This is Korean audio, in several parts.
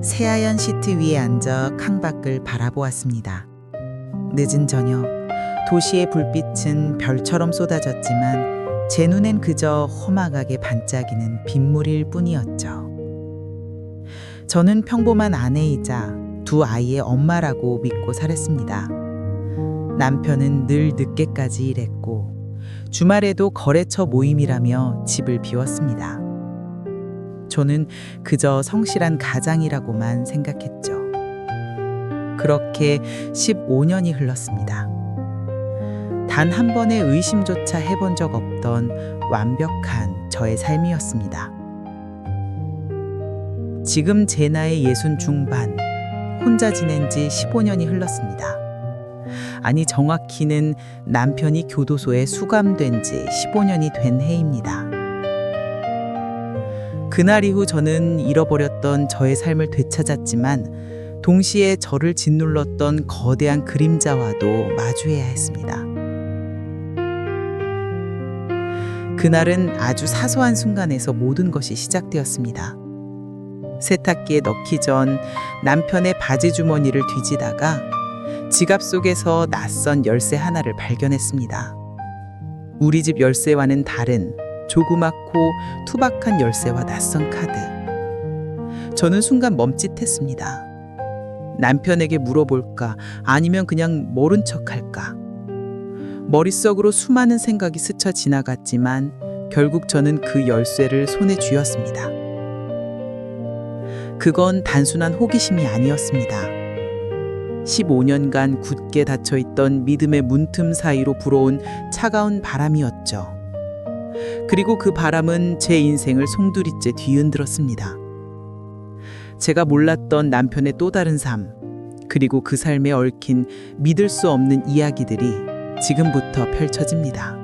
새하얀 시트 위에 앉아 창밖을 바라보았습니다. 늦은 저녁, 도시의 불빛은 별처럼 쏟아졌지만 제 눈엔 그저 험악하게 반짝이는 빗물일 뿐이었죠. 저는 평범한 아내이자 두 아이의 엄마라고 믿고 살았습니다. 남편은 늘 늦게까지 일했고 주말에도 거래처 모임이라며 집을 비웠습니다. 저는 그저 성실한 가장이라고만 생각했죠. 그렇게 15년이 흘렀습니다. 단 한 번의 의심조차 해본 적 없던 완벽한 저의 삶이었습니다. 지금 제 나이 60 중반, 혼자 지낸 지 15년이 흘렀습니다. 아니, 정확히는 남편이 교도소에 수감된 지 15년이 된 해입니다. 그날 이후 저는 잃어버렸던 저의 삶을 되찾았지만 동시에 저를 짓눌렀던 거대한 그림자와도 마주해야 했습니다. 그날은 아주 사소한 순간에서 모든 것이 시작되었습니다. 세탁기에 넣기 전 남편의 바지 주머니를 뒤지다가 지갑 속에서 낯선 열쇠 하나를 발견했습니다. 우리 집 열쇠와는 다른 조그맣고 투박한 열쇠와 낯선 카드. 저는 순간 멈칫했습니다. 남편에게 물어볼까, 아니면 그냥 모른 척할까. 머릿속으로 수많은 생각이 스쳐 지나갔지만 결국 저는 그 열쇠를 손에 쥐었습니다. 그건 단순한 호기심이 아니었습니다. 15년간 굳게 닫혀있던 믿음의 문틈 사이로 불어온 차가운 바람이었죠. 그리고 그 바람은 제 인생을 송두리째 뒤흔들었습니다. 제가 몰랐던 남편의 또 다른 삶, 그리고 그 삶에 얽힌 믿을 수 없는 이야기들이 지금부터 펼쳐집니다.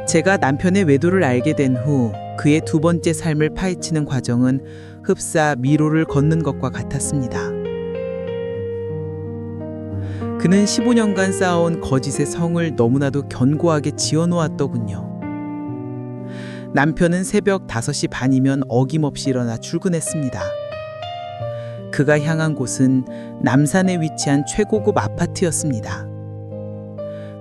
제가 남편의 외도를 알게 된 후 그의 두 번째 삶을 파헤치는 과정은 흡사 미로를 걷는 것과 같았습니다. 그는 15년간 쌓아온 거짓의 성을 너무나도 견고하게 지어놓았더군요. 남편은 새벽 5시 반이면 어김없이 일어나 출근했습니다. 그가 향한 곳은 남산에 위치한 최고급 아파트였습니다.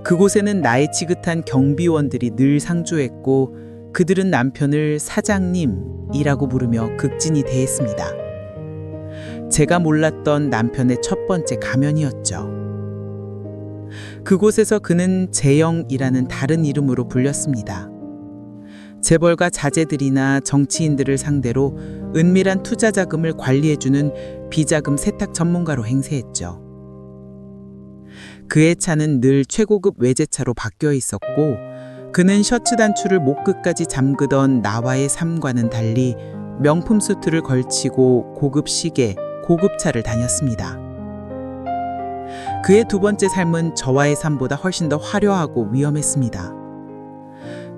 그곳에는 나이 지긋한 경비원들이 늘 상주했고 그들은 남편을 사장님이라고 부르며 극진히 대했습니다. 제가 몰랐던 남편의 첫 번째 가면이었죠. 그곳에서 그는 재영이라는 다른 이름으로 불렸습니다. 재벌가 자제들이나 정치인들을 상대로 은밀한 투자 자금을 관리해주는 비자금 세탁 전문가로 행세했죠. 그의 차는 늘 최고급 외제차로 바뀌어 있었고 그는 셔츠 단추를 목 끝까지 잠그던 나와의 삶과는 달리 명품 수트를 걸치고 고급 시계, 고급차를 다녔습니다. 그의 두 번째 삶은 저와의 삶보다 훨씬 더 화려하고 위험했습니다.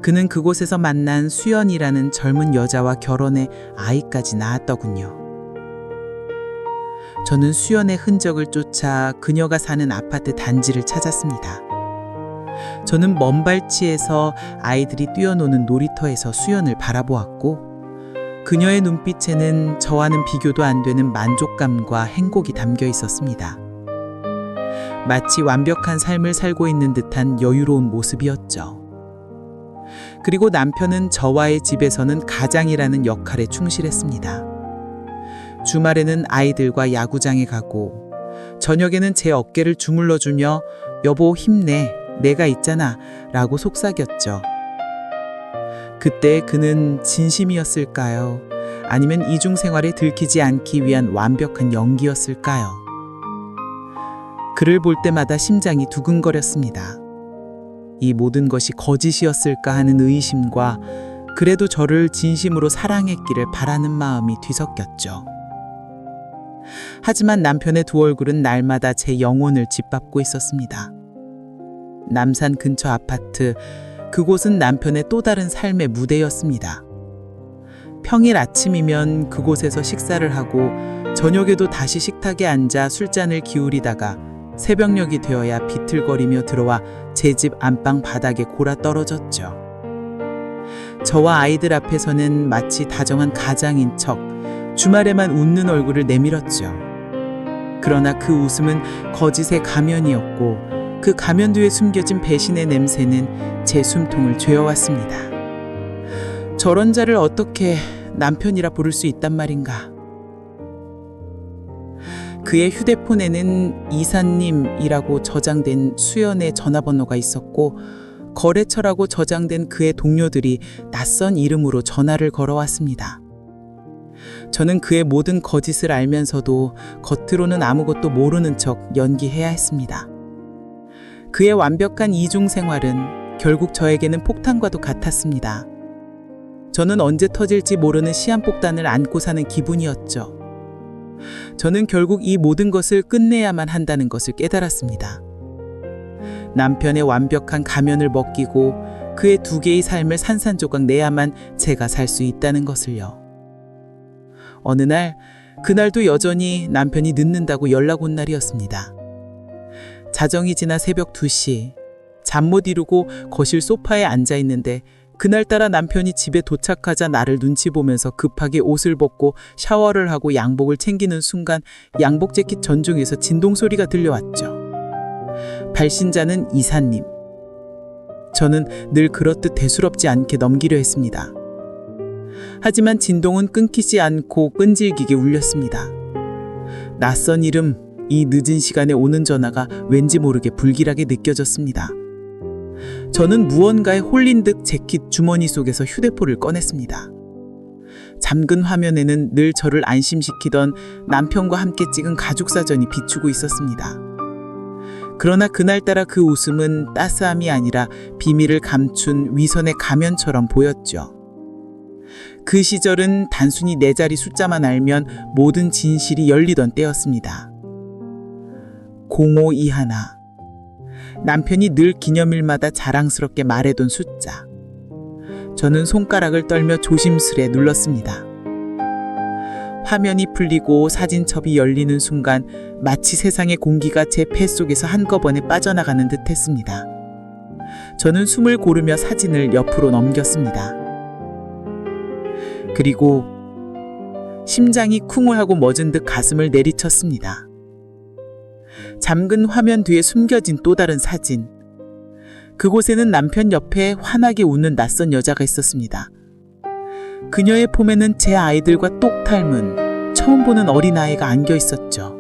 그는 그곳에서 만난 수연이라는 젊은 여자와 결혼해 아이까지 낳았더군요. 저는 수연의 흔적을 쫓아 그녀가 사는 아파트 단지를 찾았습니다. 저는 먼 발치에서 아이들이 뛰어노는 놀이터에서 수연을 바라보았고 그녀의 눈빛에는 저와는 비교도 안 되는 만족감과 행복이 담겨 있었습니다. 마치 완벽한 삶을 살고 있는 듯한 여유로운 모습이었죠. 그리고 남편은 저와의 집에서는 가장이라는 역할에 충실했습니다. 주말에는 아이들과 야구장에 가고 저녁에는 제 어깨를 주물러주며 여보 힘내, 내가 있잖아 라고 속삭였죠. 그때 그는 진심이었을까요? 아니면 이중생활에 들키지 않기 위한 완벽한 연기였을까요? 그를 볼 때마다 심장이 두근거렸습니다. 이 모든 것이 거짓이었을까 하는 의심과 그래도 저를 진심으로 사랑했기를 바라는 마음이 뒤섞였죠. 하지만 남편의 두 얼굴은 날마다 제 영혼을 짓밟고 있었습니다. 남산 근처 아파트, 그곳은 남편의 또 다른 삶의 무대였습니다. 평일 아침이면 그곳에서 식사를 하고 저녁에도 다시 식탁에 앉아 술잔을 기울이다가 새벽녘이 되어야 비틀거리며 들어와 제 집 안방 바닥에 골아 떨어졌죠. 저와 아이들 앞에서는 마치 다정한 가장인 척 주말에만 웃는 얼굴을 내밀었죠. 그러나 그 웃음은 거짓의 가면이었고 그 가면 뒤에 숨겨진 배신의 냄새는 제 숨통을 죄어왔습니다. 저런 자를 어떻게 남편이라 부를 수 있단 말인가. 그의 휴대폰에는 이사님이라고 저장된 수연의 전화번호가 있었고 거래처라고 저장된 그의 동료들이 낯선 이름으로 전화를 걸어왔습니다. 저는 그의 모든 거짓을 알면서도 겉으로는 아무것도 모르는 척 연기해야 했습니다. 그의 완벽한 이중 생활은 결국 저에게는 폭탄과도 같았습니다. 저는 언제 터질지 모르는 시한폭탄을 안고 사는 기분이었죠. 저는 결국 이 모든 것을 끝내야만 한다는 것을 깨달았습니다. 남편의 완벽한 가면을 벗기고 그의 2개의 삶을 산산조각 내야만 제가 살 수 있다는 것을요. 어느 날, 그날도 여전히 남편이 늦는다고 연락 온 날이었습니다. 자정이 지나 새벽 2시, 잠 못 이루고 거실 소파에 앉아 있는데 그날따라 남편이 집에 도착하자 나를 눈치 보면서 급하게 옷을 벗고 샤워를 하고 양복을 챙기는 순간 양복 재킷 전중에서 진동 소리가 들려왔죠. 발신자는 이사님. 저는 늘 그렇듯 대수롭지 않게 넘기려 했습니다. 하지만 진동은 끊기지 않고 끈질기게 울렸습니다. 낯선 이름, 이 늦은 시간에 오는 전화가 왠지 모르게 불길하게 느껴졌습니다. 저는 무언가에 홀린 듯 재킷 주머니 속에서 휴대폰을 꺼냈습니다. 잠근 화면에는 늘 저를 안심시키던 남편과 함께 찍은 가족사전이 비추고 있었습니다. 그러나 그날따라 그 웃음은 따스함이 아니라 비밀을 감춘 위선의 가면처럼 보였죠. 그 시절은 단순히 4자리 숫자만 알면 모든 진실이 열리던 때였습니다. 0521. 남편이 늘 기념일마다 자랑스럽게 말해둔 숫자. 저는 손가락을 떨며 조심스레 눌렀습니다. 화면이 풀리고 사진첩이 열리는 순간 마치 세상의 공기가 제 폐 속에서 한꺼번에 빠져나가는 듯 했습니다. 저는 숨을 고르며 사진을 옆으로 넘겼습니다. 그리고 심장이 쿵후하고 멎은 듯 가슴을 내리쳤습니다. 잠근 화면 뒤에 숨겨진 또 다른 사진. 그곳에는 남편 옆에 환하게 웃는 낯선 여자가 있었습니다. 그녀의 폼에는 제 아이들과 똑 닮은 처음 보는 어린아이가 안겨 있었죠.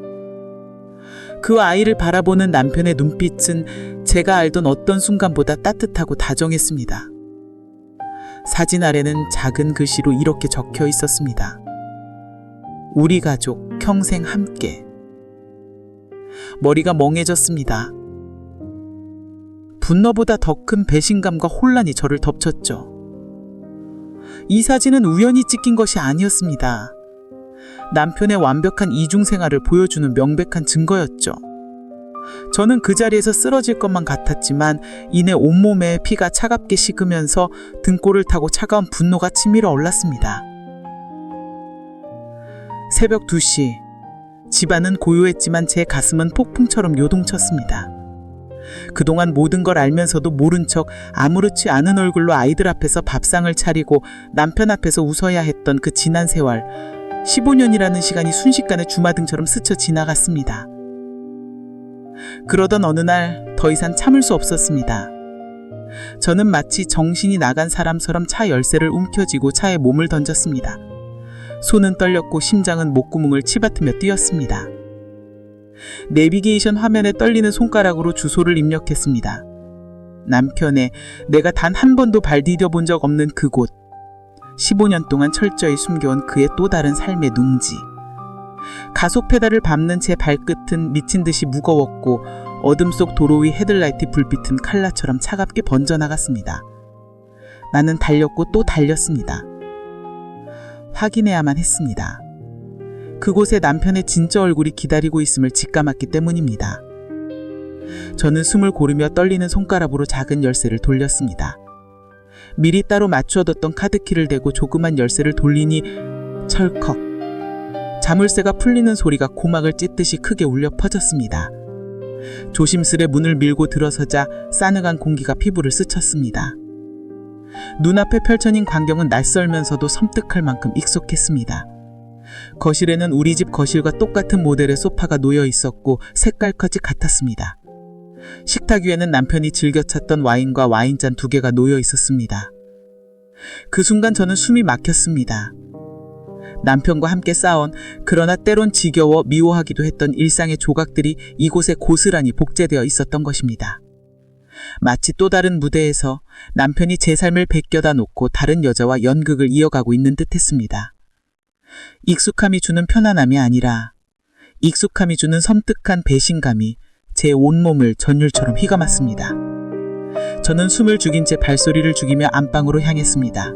그 아이를 바라보는 남편의 눈빛은 제가 알던 어떤 순간보다 따뜻하고 다정했습니다. 사진 아래는 작은 글씨로 이렇게 적혀 있었습니다. 우리 가족 평생 함께. 머리가 멍해졌습니다. 분노보다 더 큰 배신감과 혼란이 저를 덮쳤죠. 이 사진은 우연히 찍힌 것이 아니었습니다. 남편의 완벽한 이중 생활을 보여주는 명백한 증거였죠. 저는 그 자리에서 쓰러질 것만 같았지만 이내 온몸에 피가 차갑게 식으면서 등골을 타고 차가운 분노가 치밀어 올랐습니다. 새벽 2시. 집안은 고요했지만 제 가슴은 폭풍처럼 요동쳤습니다. 그동안 모든 걸 알면서도 모른 척 아무렇지 않은 얼굴로 아이들 앞에서 밥상을 차리고 남편 앞에서 웃어야 했던 그 지난 세월, 15년이라는 시간이 순식간에 주마등처럼 스쳐 지나갔습니다. 그러던 어느 날 더 이상 참을 수 없었습니다. 저는 마치 정신이 나간 사람처럼 차 열쇠를 움켜쥐고 차에 몸을 던졌습니다. 손은 떨렸고 심장은 목구멍을 치받으며 뛰었습니다. 내비게이션 화면에 떨리는 손가락으로 주소를 입력했습니다. 남편의 내가 단 한 번도 발 디뎌본 적 없는 그곳. 15년 동안 철저히 숨겨온 그의 또 다른 삶의 둥지. 가속 페달을 밟는 제 발끝은 미친 듯이 무거웠고 어둠 속 도로 위 헤드라이트 불빛은 칼라처럼 차갑게 번져나갔습니다. 나는 달렸고 또 달렸습니다. 확인해야만 했습니다. 그곳에 남편의 진짜 얼굴이 기다리고 있음을 직감했기 때문입니다. 저는 숨을 고르며 떨리는 손가락으로 작은 열쇠를 돌렸습니다. 미리 따로 맞추어뒀던 카드키를 대고 조그만 열쇠를 돌리니 철컥. 자물쇠가 풀리는 소리가 고막을 찢듯이 크게 울려 퍼졌습니다. 조심스레 문을 밀고 들어서자 싸늘한 공기가 피부를 스쳤습니다. 눈앞에 펼쳐진 광경은 낯설면서도 섬뜩할 만큼 익숙했습니다. 거실에는 우리 집 거실과 똑같은 모델의 소파가 놓여 있었고 색깔까지 같았습니다. 식탁 위에는 남편이 즐겨 찾던 와인과 와인잔 2개가 놓여 있었습니다. 그 순간 저는 숨이 막혔습니다. 남편과 함께 쌓아온, 그러나 때론 지겨워 미워하기도 했던 일상의 조각들이 이곳에 고스란히 복제되어 있었던 것입니다. 마치 또 다른 무대에서 남편이 제 삶을 베껴다 놓고 다른 여자와 연극을 이어가고 있는 듯했습니다. 익숙함이 주는 편안함이 아니라 익숙함이 주는 섬뜩한 배신감이 제 온몸을 전율처럼 휘감았습니다. 저는 숨을 죽인 채 발소리를 죽이며 안방으로 향했습니다.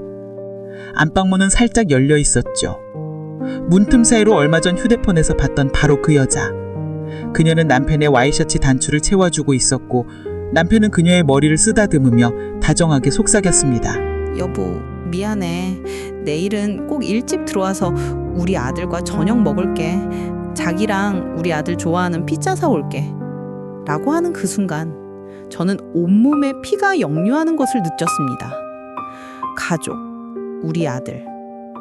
안방문은 살짝 열려 있었죠. 문틈 사이로 얼마 전 휴대폰에서 봤던 바로 그 여자. 그녀는 남편의 와이셔츠 단추를 채워주고 있었고 남편은 그녀의 머리를 쓰다듬으며 다정하게 속삭였습니다. 여보, 미안해. 내일은 꼭 일찍 들어와서 우리 아들과 저녁 먹을게. 자기랑 우리 아들 좋아하는 피자 사올게. 라고 하는 그 순간 저는 온몸에 피가 역류하는 것을 느꼈습니다. 가족, 우리 아들,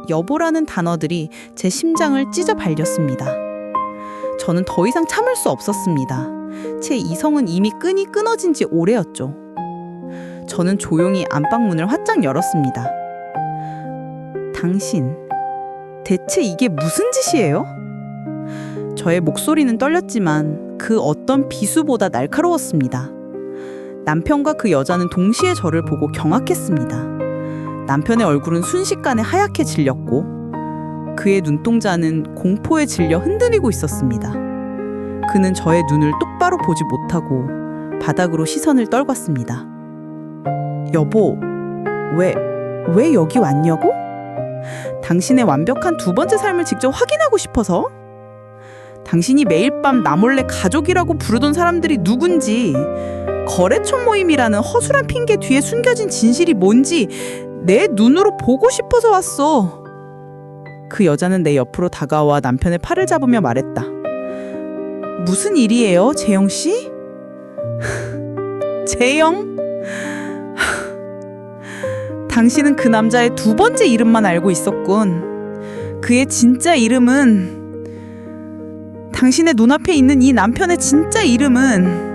여보라는 단어들이 제 심장을 찢어 발렸습니다. 저는 더 이상 참을 수 없었습니다. 제 이성은 이미 끈이 끊어진 지 오래였죠. 저는 조용히 안방문을 활짝 열었습니다. 당신, 대체 이게 무슨 짓이에요? 저의 목소리는 떨렸지만 그 어떤 비수보다 날카로웠습니다. 남편과 그 여자는 동시에 저를 보고 경악했습니다. 남편의 얼굴은 순식간에 하얗게 질렸고 그의 눈동자는 공포에 질려 흔들리고 있었습니다. 그는 저의 눈을 똑바로 보지 못하고 바닥으로 시선을 떨궜습니다. 여보, 왜 여기 왔냐고? 당신의 완벽한 2번째 삶을 직접 확인하고 싶어서? 당신이 매일 밤 나 몰래 가족이라고 부르던 사람들이 누군지, 거래처 모임이라는 허술한 핑계 뒤에 숨겨진 진실이 뭔지 내 눈으로 보고 싶어서 왔어. 그 여자는 내 옆으로 다가와 남편의 팔을 잡으며 말했다. 무슨 일이에요, 재영 씨? 재영? 당신은 그 남자의 2번째 이름만 알고 있었군. 그의 진짜 이름은, 당신의 눈앞에 있는 이 남편의 진짜 이름은,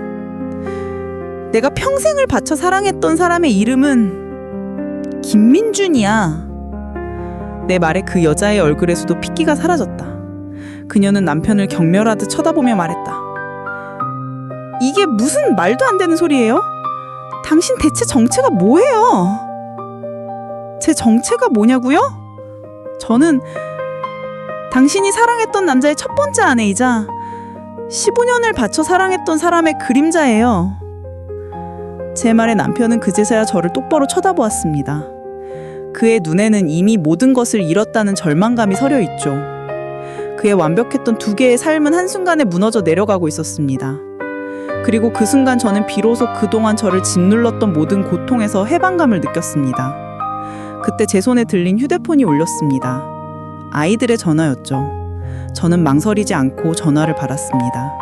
내가 평생을 바쳐 사랑했던 사람의 이름은 김민준이야. 내 말에 그 여자의 얼굴에서도 핏기가 사라졌다. 그녀는 남편을 경멸하듯 쳐다보며 말했다. 이게 무슨 말도 안 되는 소리예요? 당신 대체 정체가 뭐예요? 제 정체가 뭐냐고요? 저는 당신이 사랑했던 남자의 1번째 아내이자 15년을 바쳐 사랑했던 사람의 그림자예요. 제 말에 남편은 그제서야 저를 똑바로 쳐다보았습니다. 그의 눈에는 이미 모든 것을 잃었다는 절망감이 서려 있죠. 그의 완벽했던 2개의 삶은 한순간에 무너져 내려가고 있었습니다. 그리고 그 순간 저는 비로소 그동안 저를 짓눌렀던 모든 고통에서 해방감을 느꼈습니다. 그때 제 손에 들린 휴대폰이 울렸습니다. 아이들의 전화였죠. 저는 망설이지 않고 전화를 받았습니다.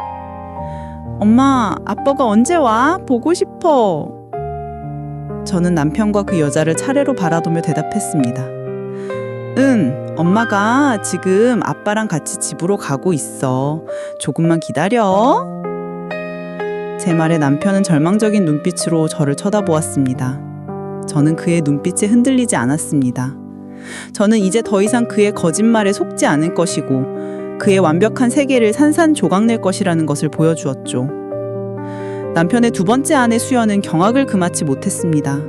엄마, 아빠가 언제 와? 보고 싶어. 저는 남편과 그 여자를 차례로 바라보며 대답했습니다. 응, 엄마가 지금 아빠랑 같이 집으로 가고 있어. 조금만 기다려. 제 말에 남편은 절망적인 눈빛으로 저를 쳐다보았습니다. 저는 그의 눈빛에 흔들리지 않았습니다. 저는 이제 더 이상 그의 거짓말에 속지 않을 것이고 그의 완벽한 세계를 산산조각낼 것이라는 것을 보여주었죠. 남편의 2번째 아내 수연은 경악을 금하지 못했습니다.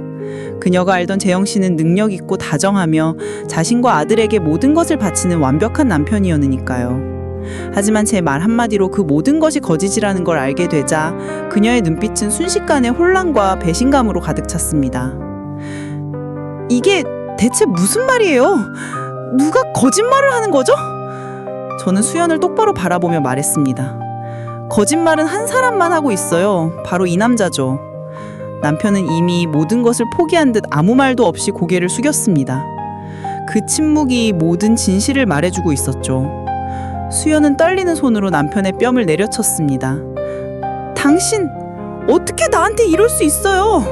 그녀가 알던 재영 씨는 능력 있고 다정하며 자신과 아들에게 모든 것을 바치는 완벽한 남편이었으니까요. 하지만 제 말 한마디로 그 모든 것이 거짓이라는 걸 알게 되자 그녀의 눈빛은 순식간에 혼란과 배신감으로 가득 찼습니다. 이게 대체 무슨 말이에요? 누가 거짓말을 하는 거죠? 저는 수연을 똑바로 바라보며 말했습니다. 거짓말은 한 사람만 하고 있어요. 바로 이 남자죠. 남편은 이미 모든 것을 포기한 듯 아무 말도 없이 고개를 숙였습니다. 그 침묵이 모든 진실을 말해주고 있었죠. 수연은 떨리는 손으로 남편의 뺨을 내려쳤습니다. 당신, 어떻게 나한테 이럴 수 있어요?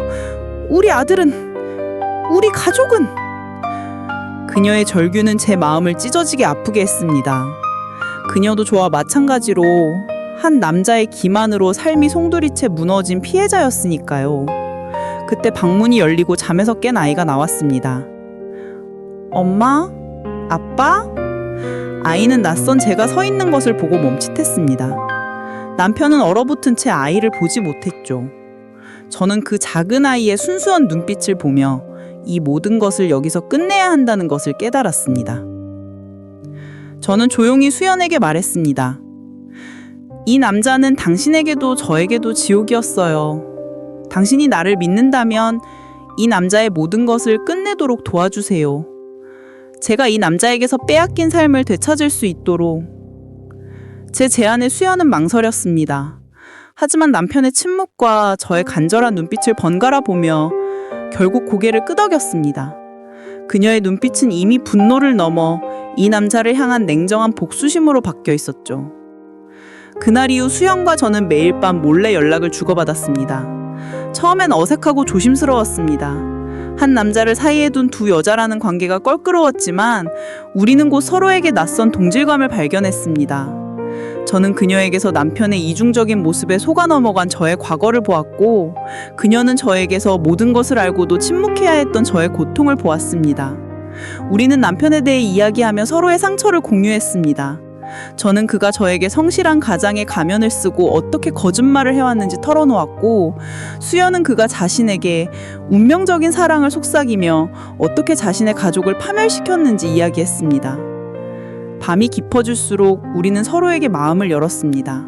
우리 아들은, 우리 가족은. 그 그녀의 절규는 제 마음을 찢어지게 아프게 했습니다. 그녀도 저와 마찬가지로 한 남자의 기만으로 삶이 송두리째 무너진 피해자였으니까요. 그때 방문이 열리고 잠에서 깬 아이가 나왔습니다. 엄마? 아빠? 아이는 낯선 제가 서 있는 것을 보고 멈칫했습니다. 남편은 얼어붙은 채 아이를 보지 못했죠. 저는 그 작은 아이의 순수한 눈빛을 보며 이 모든 것을 여기서 끝내야 한다는 것을 깨달았습니다. 저는 조용히 수연에게 말했습니다. 이 남자는 당신에게도 저에게도 지옥이었어요. 당신이 나를 믿는다면 이 남자의 모든 것을 끝내도록 도와주세요. 제가 이 남자에게서 빼앗긴 삶을 되찾을 수 있도록. 제 제안에 수연은 망설였습니다. 하지만 남편의 침묵과 저의 간절한 눈빛을 번갈아 보며 결국 고개를 끄덕였습니다. 그녀의 눈빛은 이미 분노를 넘어 이 남자를 향한 냉정한 복수심으로 바뀌어 있었죠. 그날 이후 수연과 저는 매일 밤 몰래 연락을 주고받았습니다. 처음엔 어색하고 조심스러웠습니다. 한 남자를 사이에 둔 두 여자라는 관계가 껄끄러웠지만 우리는 곧 서로에게 낯선 동질감을 발견했습니다. 저는 그녀에게서 남편의 이중적인 모습에 속아 넘어간 저의 과거를 보았고, 그녀는 저에게서 모든 것을 알고도 침묵해야 했던 저의 고통을 보았습니다. 우리는 남편에 대해 이야기하며 서로의 상처를 공유했습니다. 저는 그가 저에게 성실한 가장의 가면을 쓰고 어떻게 거짓말을 해왔는지 털어놓았고, 수연은 그가 자신에게 운명적인 사랑을 속삭이며 어떻게 자신의 가족을 파멸시켰는지 이야기했습니다. 밤이 깊어질수록 우리는 서로에게 마음을 열었습니다.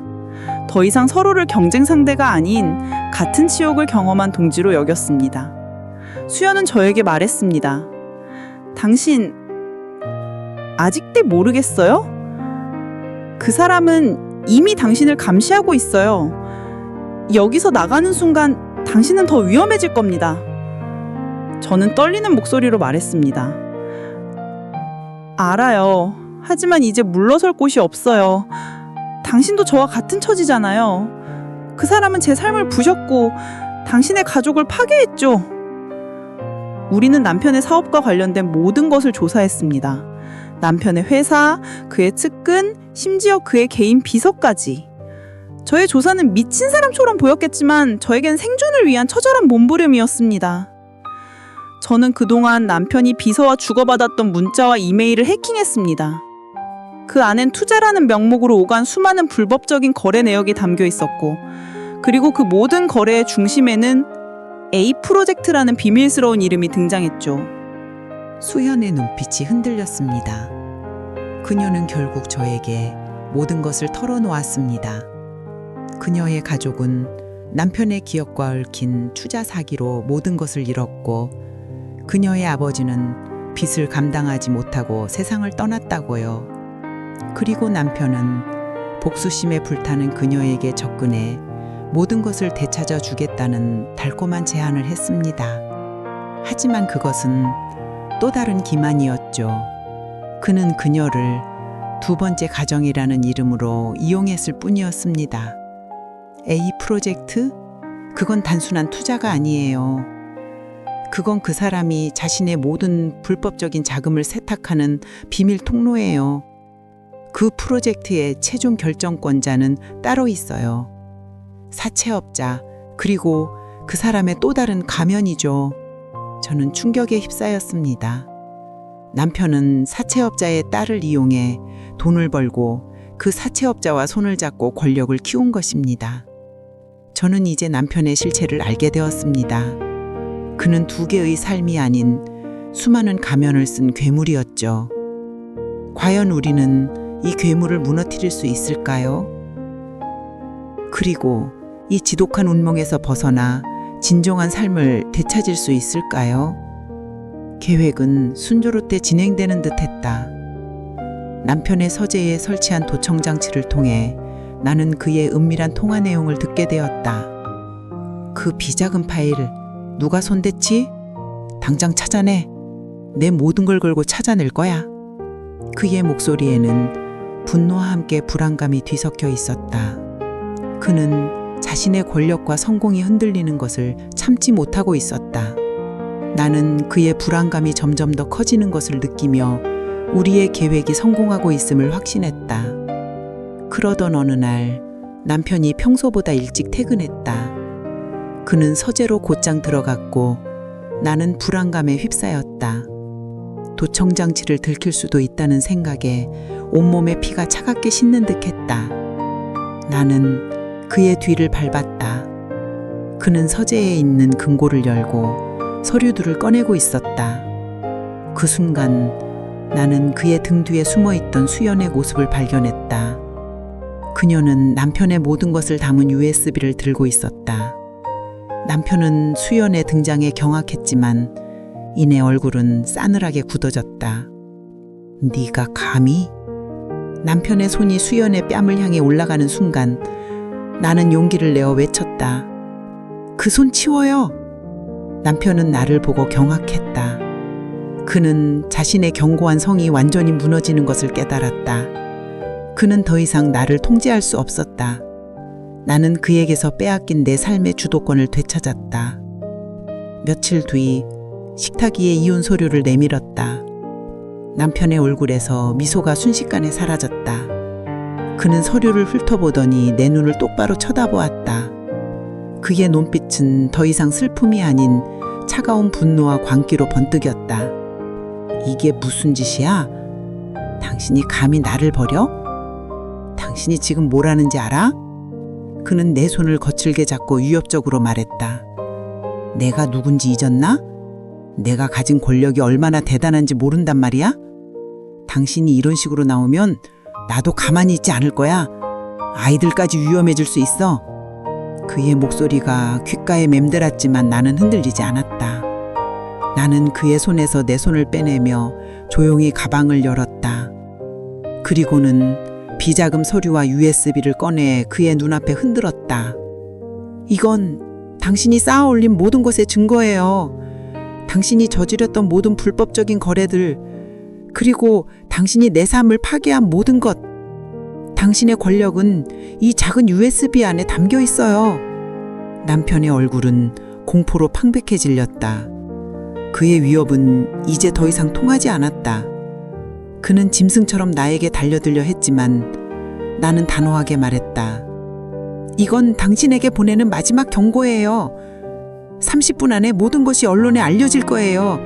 더 이상 서로를 경쟁 상대가 아닌 같은 치욕을 경험한 동지로 여겼습니다. 수연은 저에게 말했습니다. 당신 아직도 모르겠어요? 그 사람은 이미 당신을 감시하고 있어요. 여기서 나가는 순간 당신은 더 위험해질 겁니다. 저는 떨리는 목소리로 말했습니다. 알아요. 하지만 이제 물러설 곳이 없어요. 당신도 저와 같은 처지잖아요. 그 사람은 제 삶을 부셨고 당신의 가족을 파괴했죠. 우리는 남편의 사업과 관련된 모든 것을 조사했습니다. 남편의 회사, 그의 측근, 심지어 그의 개인 비서까지. 저의 조사는 미친 사람처럼 보였겠지만 저에겐 생존을 위한 처절한 몸부림이었습니다. 저는 그동안 남편이 비서와 주고받았던 문자와 이메일을 해킹했습니다. 그 안엔 투자라는 명목으로 오간 수많은 불법적인 거래 내역이 담겨 있었고, 그리고 그 모든 거래의 중심에는 A 프로젝트라는 비밀스러운 이름이 등장했죠. 수연의 눈빛이 흔들렸습니다. 그녀는 결국 저에게 모든 것을 털어놓았습니다. 그녀의 가족은 남편의 기억과 얽힌 투자 사기로 모든 것을 잃었고, 그녀의 아버지는 빚을 감당하지 못하고 세상을 떠났다고요. 그리고 남편은 복수심에 불타는 그녀에게 접근해 모든 것을 되찾아 주겠다는 달콤한 제안을 했습니다. 하지만 그것은 또 다른 기만이었죠. 그는 그녀를 두 번째 가정이라는 이름으로 이용했을 뿐이었습니다. A 프로젝트? 그건 단순한 투자가 아니에요. 그건 그 사람이 자신의 모든 불법적인 자금을 세탁하는 비밀 통로예요. 그 프로젝트의 최종 결정권자는 따로 있어요. 사채업자, 그리고 그 사람의 또 다른 가면이죠. 저는 충격에 휩싸였습니다. 남편은 사채업자의 딸을 이용해 돈을 벌고 그 사채업자와 손을 잡고 권력을 키운 것입니다. 저는 이제 남편의 실체를 알게 되었습니다. 그는 두 개의 삶이 아닌 수많은 가면을 쓴 괴물이었죠. 과연 우리는 이 괴물을 무너뜨릴 수 있을까요? 그리고 이 지독한 운명에서 벗어나 진정한 삶을 되찾을 수 있을까요? 계획은 순조롭게 진행되는 듯했다. 남편의 서재에 설치한 도청 장치를 통해 나는 그의 은밀한 통화 내용을 듣게 되었다. 그 비자금 파일 누가 손댔지? 당장 찾아내. 내 모든 걸 걸고 찾아낼 거야. 그의 목소리에는 분노와 함께 불안감이 뒤섞여 있었다. 그는 자신의 권력과 성공이 흔들리는 것을 참지 못하고 있었다. 나는 그의 불안감이 점점 더 커지는 것을 느끼며 우리의 계획이 성공하고 있음을 확신했다. 그러던 어느 날 남편이 평소보다 일찍 퇴근했다. 그는 서재로 곧장 들어갔고 나는 불안감에 휩싸였다. 도청장치를 들킬 수도 있다는 생각에 온몸에 피가 차갑게 씻는 듯했다. 나는 그의 뒤를 밟았다. 그는 서재에 있는 금고를 열고 서류들을 꺼내고 있었다. 그 순간 나는 그의 등 뒤에 숨어있던 수연의 모습을 발견했다. 그녀는 남편의 모든 것을 담은 USB를 들고 있었다. 남편은 수연의 등장에 경악했지만 이내 얼굴은 싸늘하게 굳어졌다. 네가 감히? 남편의 손이 수연의 뺨을 향해 올라가는 순간 나는 용기를 내어 외쳤다. 그 손 치워요. 남편은 나를 보고 경악했다. 그는 자신의 견고한 성이 완전히 무너지는 것을 깨달았다. 그는 더 이상 나를 통제할 수 없었다. 나는 그에게서 빼앗긴 내 삶의 주도권을 되찾았다. 며칠 뒤 식탁 위에 이혼 서류를 내밀었다. 남편의 얼굴에서 미소가 순식간에 사라졌다. 그는 서류를 훑어보더니 내 눈을 똑바로 쳐다보았다. 그의 눈빛은 더 이상 슬픔이 아닌 차가운 분노와 광기로 번뜩였다. 이게 무슨 짓이야? 당신이 감히 나를 버려? 당신이 지금 뭘 하는지 알아? 그는 내 손을 거칠게 잡고 위협적으로 말했다. 내가 누군지 잊었나? 내가 가진 권력이 얼마나 대단한지 모른단 말이야? 당신이 이런 식으로 나오면 나도 가만히 있지 않을 거야. 아이들까지 위험해질 수 있어. 그의 목소리가 귓가에 맴돌았지만 나는 흔들리지 않았다. 나는 그의 손에서 내 손을 빼내며 조용히 가방을 열었다. 그리고는 비자금 서류와 USB를 꺼내 그의 눈앞에 흔들었다. 이건 당신이 쌓아 올린 모든 것의 증거예요. 당신이 저지렀던 모든 불법적인 거래들, 그리고 당신이 내 삶을 파괴한 모든 것. 당신의 권력은 이 작은 USB 안에 담겨 있어요. 남편의 얼굴은 공포로 팡백해 질렸다. 그의 위협은 이제 더 이상 통하지 않았다. 그는 짐승처럼 나에게 달려들려 했지만 나는 단호하게 말했다. 이건 당신에게 보내는 마지막 경고예요. 30분 안에 모든 것이 언론에 알려질 거예요.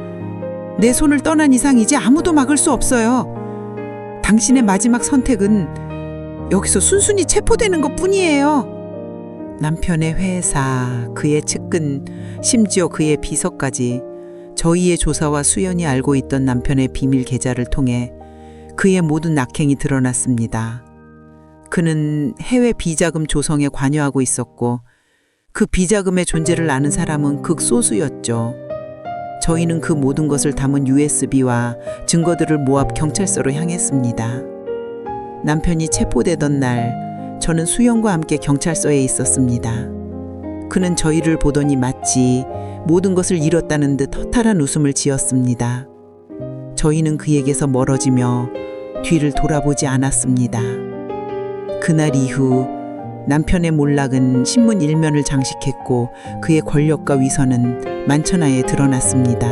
내 손을 떠난 이상 이제 아무도 막을 수 없어요. 당신의 마지막 선택은 여기서 순순히 체포되는 것 뿐이에요. 남편의 회사, 그의 측근, 심지어 그의 비서까지 저희의 조사와 수연이 알고 있던 남편의 비밀 계좌를 통해 그의 모든 악행이 드러났습니다. 그는 해외 비자금 조성에 관여하고 있었고 그 비자금의 존재를 아는 사람은 극소수였죠. 저희는 그 모든 것을 담은 USB와 증거들을 모아 경찰서로 향했습니다. 남편이 체포되던 날 저는 수연과 함께 경찰서에 있었습니다. 그는 저희를 보더니 마치 모든 것을 잃었다는 듯 허탈한 웃음을 지었습니다. 저희는 그에게서 멀어지며 뒤를 돌아보지 않았습니다. 그날 이후 남편의 몰락은 신문 일면을 장식했고 그의 권력과 위선은 만천하에 드러났습니다.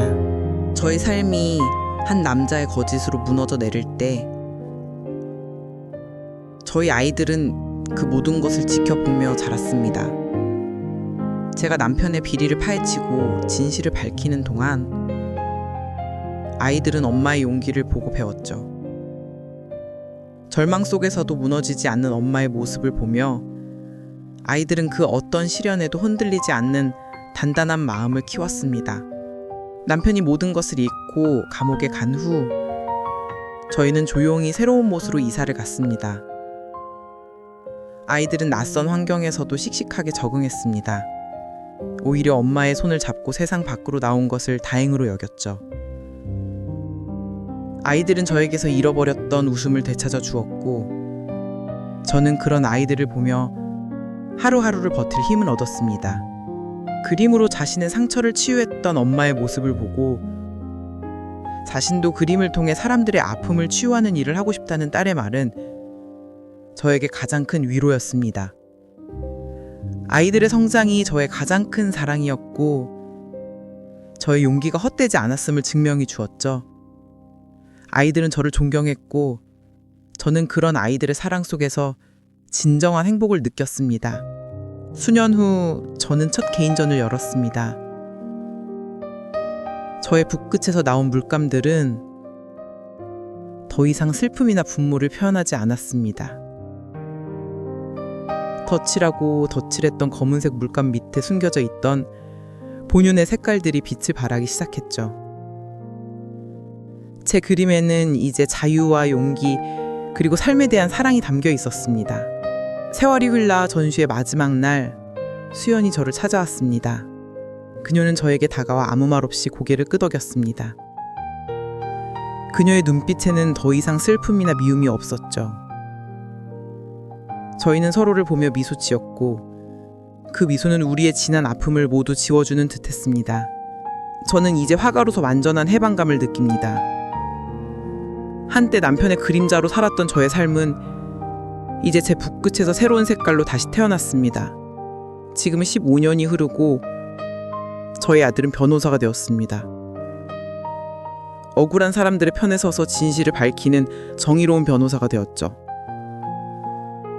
저희 삶이 한 남자의 거짓으로 무너져 내릴 때 저희 아이들은 그 모든 것을 지켜보며 자랐습니다. 제가 남편의 비리를 파헤치고 진실을 밝히는 동안 아이들은 엄마의 용기를 보고 배웠죠. 절망 속에서도 무너지지 않는 엄마의 모습을 보며 아이들은 그 어떤 시련에도 흔들리지 않는 단단한 마음을 키웠습니다. 남편이 모든 것을 잃고 감옥에 간 후 저희는 조용히 새로운 곳으로 이사를 갔습니다. 아이들은 낯선 환경에서도 씩씩하게 적응했습니다. 오히려 엄마의 손을 잡고 세상 밖으로 나온 것을 다행으로 여겼죠. 아이들은 저에게서 잃어버렸던 웃음을 되찾아 주었고 저는 그런 아이들을 보며 하루하루를 버틸 힘을 얻었습니다. 그림으로 자신의 상처를 치유했던 엄마의 모습을 보고 자신도 그림을 통해 사람들의 아픔을 치유하는 일을 하고 싶다는 딸의 말은 저에게 가장 큰 위로였습니다. 아이들의 성장이 저의 가장 큰 사랑이었고 저의 용기가 헛되지 않았음을 증명해 주었죠. 아이들은 저를 존경했고 저는 그런 아이들의 사랑 속에서 진정한 행복을 느꼈습니다. 수년 후 저는 첫 개인전을 열었습니다. 저의 붓끝에서 나온 물감들은 더 이상 슬픔이나 분노를 표현하지 않았습니다. 덧칠하고 덧칠했던 검은색 물감 밑에 숨겨져 있던 본연의 색깔들이 빛을 발하기 시작했죠. 제 그림에는 이제 자유와 용기 그리고 삶에 대한 사랑이 담겨 있었습니다. 세월이 흘러 전시의 마지막 날 수연이 저를 찾아왔습니다. 그녀는 저에게 다가와 아무 말 없이 고개를 끄덕였습니다. 그녀의 눈빛에는 더 이상 슬픔이나 미움이 없었죠. 저희는 서로를 보며 미소 지었고 그 미소는 우리의 지난 아픔을 모두 지워주는 듯했습니다. 저는 이제 화가로서 완전한 해방감을 느낍니다. 한때 남편의 그림자로 살았던 저의 삶은 이제 제 붓끝에서 새로운 색깔로 다시 태어났습니다. 지금은 15년이 흐르고 저희 아들은 변호사가 되었습니다. 억울한 사람들의 편에 서서 진실을 밝히는 정의로운 변호사가 되었죠.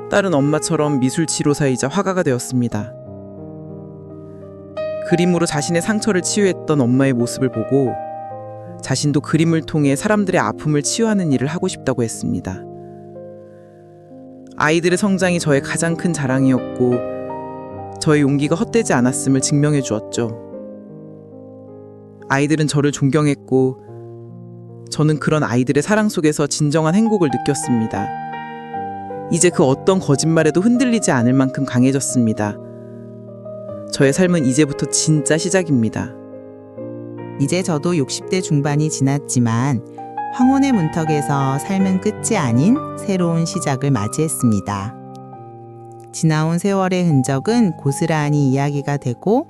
딸은 엄마처럼 미술치료사이자 화가가 되었습니다. 그림으로 자신의 상처를 치유했던 엄마의 모습을 보고 자신도 그림을 통해 사람들의 아픔을 치유하는 일을 하고 싶다고 했습니다. 아이들의 성장이 저의 가장 큰 자랑이었고 저의 용기가 헛되지 않았음을 증명해 주었죠. 아이들은 저를 존경했고 저는 그런 아이들의 사랑 속에서 진정한 행복을 느꼈습니다. 이제 그 어떤 거짓말에도 흔들리지 않을 만큼 강해졌습니다. 저의 삶은 이제부터 진짜 시작입니다. 이제 저도 60대 중반이 지났지만 황혼의 문턱에서 삶은 끝이 아닌 새로운 시작을 맞이했습니다. 지나온 세월의 흔적은 고스란히 이야기가 되고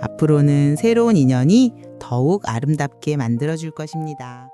앞으로는 새로운 인연이 더욱 아름답게 만들어줄 것입니다.